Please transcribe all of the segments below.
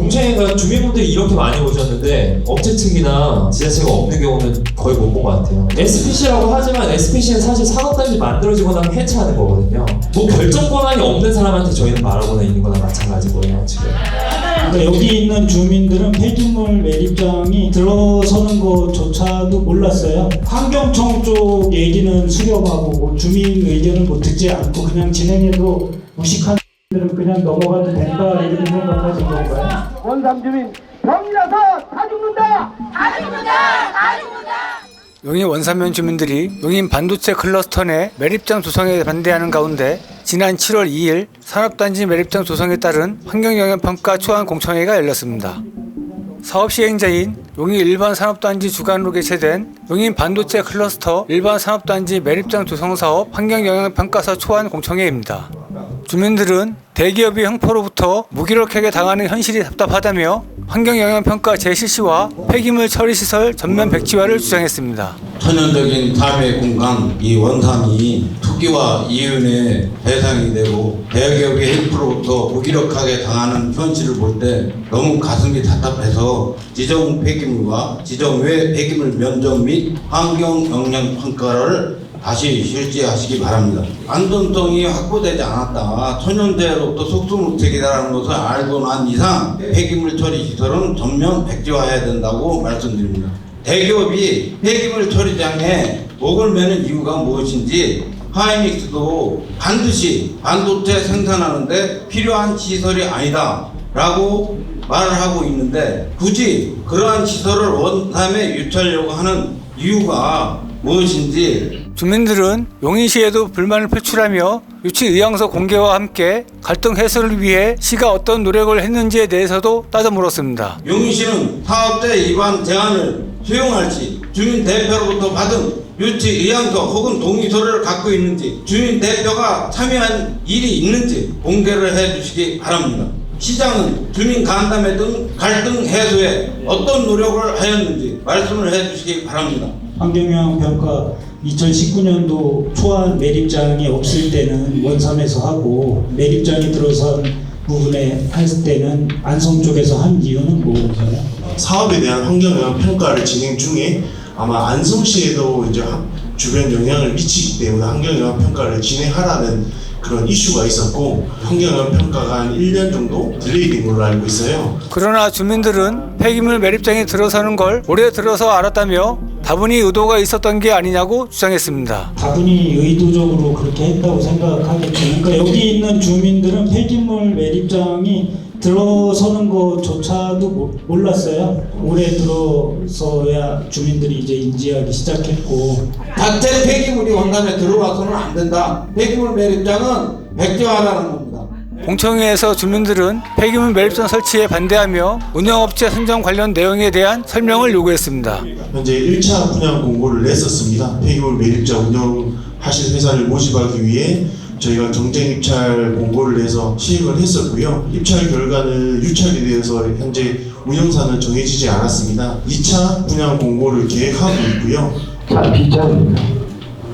공청회가 주민분들이 이렇게 많이 오셨는데 업체 측이나 지자체가 없는 경우는 거의 못 본 것 같아요. SPC라고 하지만 SPC는 사실 산업단지 만들어지고 나면 해체하는 거거든요. 뭐 결정 권한이 없는 사람한테 저희는 말하고는 있는 거나 마찬가지고요 지금. 그러니까 여기 있는 주민들은 폐기물 매립장이 들어서는 것조차도 몰랐어요. 환경청 쪽 얘기는 수렴하고 뭐 주민 의견을 못 듣지 않고 그냥 진행해도 무식한 들은 그냥 넘어가도 된다 이렇게 생각하신 건가요? 원삼 주민 병이라서 다 죽는다! 다 죽는다! 다 죽는다! 용인 원산면 주민들이 용인 반도체 클러스터 내 매립장 조성에 반대하는 가운데 지난 7월 2일 산업단지 매립장 조성에 따른 환경영향평가 초안 공청회가 열렸습니다. 사업 시행자인 용인 일반 산업단지 주관으로 개최된 용인 반도체 클러스터 일반 산업단지 매립장 조성 사업 환경영향평가서 초안 공청회입니다. 주민들은 대기업의 형포로부터 무기력하게 당하는 현실이 답답하다며 환경영향평가 재실시와 폐기물 처리시설 전면 백지화를 주장했습니다. 천연적인 삶의 공간 이 원산이 투기와 이윤의 대상이 되고 대기업의 형포로부터 무기력하게 당하는 현실을 볼 때 너무 가슴이 답답해서 지정 폐기물과 지정 외 폐기물 면적 및 환경영향평가를 다시 실시하시기 바랍니다. 안전성이 확보되지 않았다. 천연재해로부터 속수무책이라는 것을 알고 난 이상 폐기물 처리 시설은 전면 백지화해야 된다고 말씀드립니다. 대기업이 폐기물 처리장에 목을 매는 이유가 무엇인지 하이닉스도 반드시 반도체 생산하는데 필요한 시설이 아니다 라고 말을 하고 있는데 굳이 그러한 시설을 원삼에 유치하려고 하는 이유가 무엇인지 주민들은 용인시에도 불만을 표출하며 유치 의향서 공개와 함께 갈등 해소를 위해 시가 어떤 노력을 했는지에 대해서도 따져 물었습니다. 용인시는 사업자 위반 제안을 수용할지 주민 대표로부터 받은 유치 의향서 혹은 동의서를 갖고 있는지 주민 대표가 참여한 일이 있는지 공개를 해주시기 바랍니다. 시장은 주민 간담회 등 갈등 해소에 어떤 노력을 하였는지 말씀을 해주시기 바랍니다. 환경영향평가 2019년도 초안 매립장이 없을 때는 원삼에서 하고 매립장이 들어선 부분에 했을 때는 안성 쪽에서 한 이유는 뭐인가요? 사업에 대한 환경영향 평가를 진행 중에 아마 안성시에도 이제 주변 영향을 미치기 때문에 환경영향 평가를 진행하라는 그런 이슈가 있었고 환경영향 평가가 한 1년 정도 딜레이된 걸로 알고 있어요. 그러나 주민들은 폐기물 매립장이 들어서는 걸 올해 들어서 알았다며 다분히 의도가 있었던 게 아니냐고 주장했습니다. 다분히 의도적으로 그렇게 했다고 생각하겠죠. 그러니까 여기 있는 주민들은 폐기물 매립장이 들어서는 것조차도 몰랐어요. 올해 들어서야 주민들이 이제 인지하기 시작했고 자체 폐기물이 원산에 들어와서는 안 된다. 폐기물 매립장은 백지화하라는 겁니다. 공청회에서 주민들은 폐기물 매립장 설치에 반대하며 운영업체 선정 관련 내용에 대한 설명을 요구했습니다. 현재 1차 분양 공고를 냈었습니다. 폐기물 매립장 운영하실 회사를 모집하기 위해 저희가 경쟁 입찰 공고를 내서 시행을 했었고요. 입찰 결과는 유찰에 대해서 현재 운영사는 정해지지 않았습니다. 2차 분양 공고를 계획하고 있고요. 자, 비자입니다.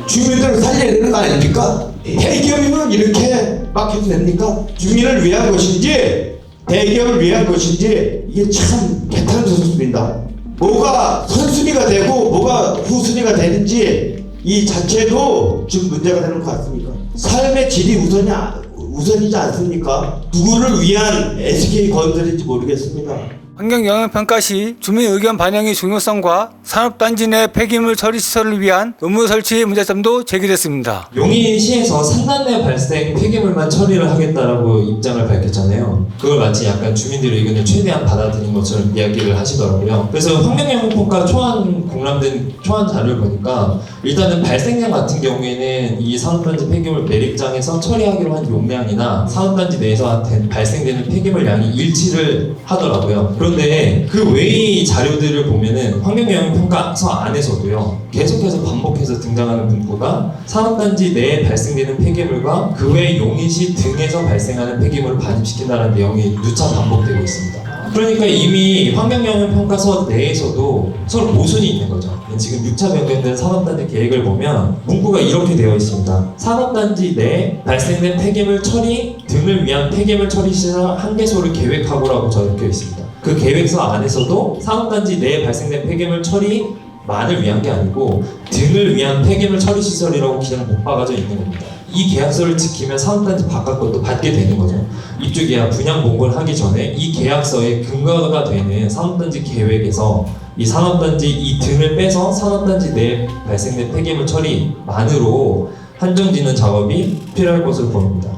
주민들을 살려야 되는 거 아닙니까? 대기업이면 이렇게 막혀도 됩니까? 주민을 위한 것인지 대기업을 위한 것인지 이게 참 개탄스럽습니다. 뭐가 선순위가 되고 뭐가 후순위가 되는지 이 자체도 지금 문제가 되는 것 같습니다. 삶의 질이 우선이지 않습니까? 누구를 위한 SK건설인지 모르겠습니다. 환경영향평가 시 주민 의견 반영의 중요성과 산업단지 내 폐기물 처리 시설을 위한 의무 설치의 문제점도 제기됐습니다. 용인시에서 산단내 발생 폐기물만 처리를 하겠다라고 입장을 밝혔잖아요. 그걸 마치 약간 주민들의 의견을 최대한 받아들인 것처럼 이야기를 하시더라고요. 그래서 환경영향평가 초안 공람된 초안 자료를 보니까 일단은 발생량 같은 경우에는 이 산업단지 폐기물 매립장에서 처리하기로 한 용량이나 산업단지 내에서 발생되는 폐기물 양이 일치를 하더라고요. 그런데 그 외의 자료들을 보면은 환경영향평가서 안에서도요 계속해서 반복해서 등장하는 문구가 산업단지 내에 발생되는 폐기물과 그 외 용인시 등에서 발생하는 폐기물을 반입시킨다는 내용이 누차 반복되고 있습니다. 그러니까 이미 환경영향평가서 내에서도 서로 모순이 있는 거죠. 지금 6차 변경된 산업단지 계획을 보면 문구가 이렇게 되어 있습니다. 산업단지 내 발생된 폐기물 처리 등을 위한 폐기물 처리 시설 한개소를 계획하고라고 적혀 있습니다. 그 계획서 안에서도 산업단지 내에 발생된 폐기물 처리만을 위한 게 아니고 등을 위한 폐기물 처리 시설이라고 그냥 못 박아져 있는 겁니다. 이 계약서를 지키면 산업단지 바깥 것도 받게 되는 거죠. 입주계약 분양 공고를 하기 전에 이 계약서에 근거가 되는 산업단지 계획에서 이 산업단지 이 등을 빼서 산업단지 내에 발생된 폐기물 처리만으로 한정짓는 작업이 필요할 것으로 보입니다.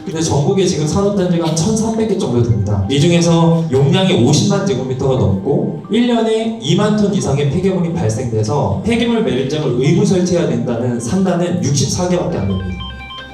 근데 전국에 지금 산업단지가 한 1,300개 정도 됩니다. 이 중에서 용량이 50만 제곱미터가 넘고 1년에 2만 톤 이상의 폐기물이 발생돼서 폐기물 매립장을 의무 설치해야 된다는 산단은 64개밖에 안 됩니다.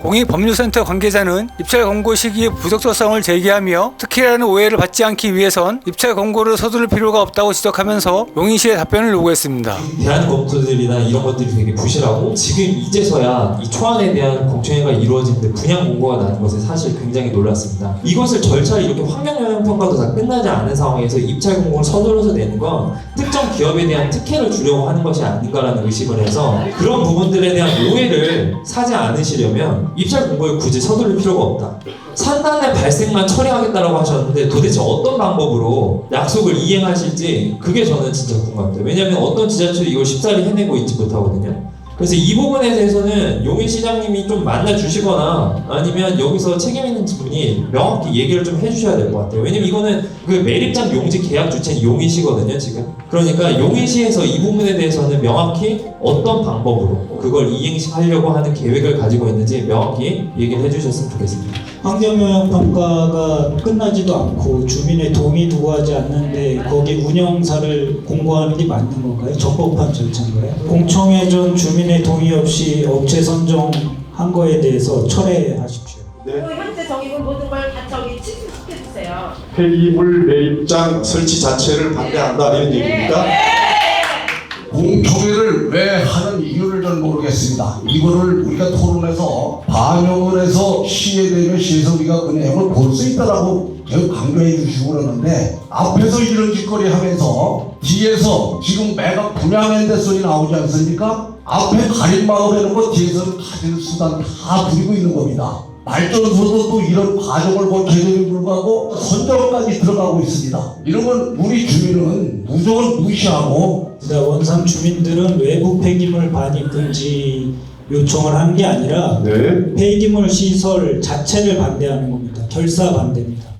공익법률센터 관계자는 입찰 공고 시기에 부적절성을 제기하며 특혜라는 오해를 받지 않기 위해선 입찰 공고를 서두를 필요가 없다고 지적하면서 용인시의 답변을 요구했습니다. 대한검토들이나 이런 것들이 되게 부실하고 지금 이제서야 이 초안에 대한 공청회가 이루어지는데 분양 공고가 나는 것에 사실 굉장히 놀랐습니다. 이것을 절차 이렇게 환경영향평가도 다 끝나지 않은 상황에서 입찰 공고를 서둘러서 내는 건 특정 기업에 대한 특혜를 주려고 하는 것이 아닌가라는 의심을 해서 그런 부분들에 대한 오해를 사지 않으시려면 입찰 공고에 굳이 서두를 필요가 없다. 산단의 발생만 처리하겠다라고 하셨는데 도대체 어떤 방법으로 약속을 이행하실지 그게 저는 진짜 궁금합니다. 왜냐하면 어떤 지자체도 이걸 쉽사리 해내고 있지 못하거든요. 그래서 이 부분에 대해서는 용인시장님이 좀 만나주시거나 아니면 여기서 책임 있는 분이 명확히 얘기를 좀 해주셔야 될 것 같아요. 왜냐면 이거는 그 매립장 용지 계약 주체는 용인시거든요, 지금. 그러니까 용인시에서 이 부분에 대해서는 명확히 어떤 방법으로 그걸 이행하려고 하는 계획을 가지고 있는지 명확히 얘기를 해주셨으면 좋겠습니다. 환경영향평가가 끝나지도 않고 주민의 동의 구하지 않는데 거기 운영사를 공고하는 게 맞는 건가요? 적법한 절차인가요? 공청회 전 주민의 동의 없이 업체 선정한 거에 대해서 철회하십시오. 현재 저기 모든 걸 다 저기 취소시켜주세요. 폐기물 매립장 설치 자체를 반대한다 이런 얘기입니까? 공청회를 왜 하는 이유를 전 모르겠습니다. 이거를 우리가 토론해서 반영을 해서 시에 되면 시에서 우리가 그 내용을 볼 수 있다라고 계속 강조해 주시고 그러는데 앞에서 이런 짓거리 하면서 뒤에서 지금 매각 분양했는데 소리 나오지 않습니까? 앞에 가림막을 해놓은 거 뒤에서는 가진 수단 다 부리고 있는 겁니다. 발전소도 또 이런 과정을 거치는데도 불구하고 선정까지 들어가고 있습니다. 이런 건 우리 주민은 무조건 무시하고 원산 주민들은 외부 폐기물 반입 금지 요청을 한 게 아니라 폐기물 시설 자체를 반대하는 겁니다. 결사 반대입니다.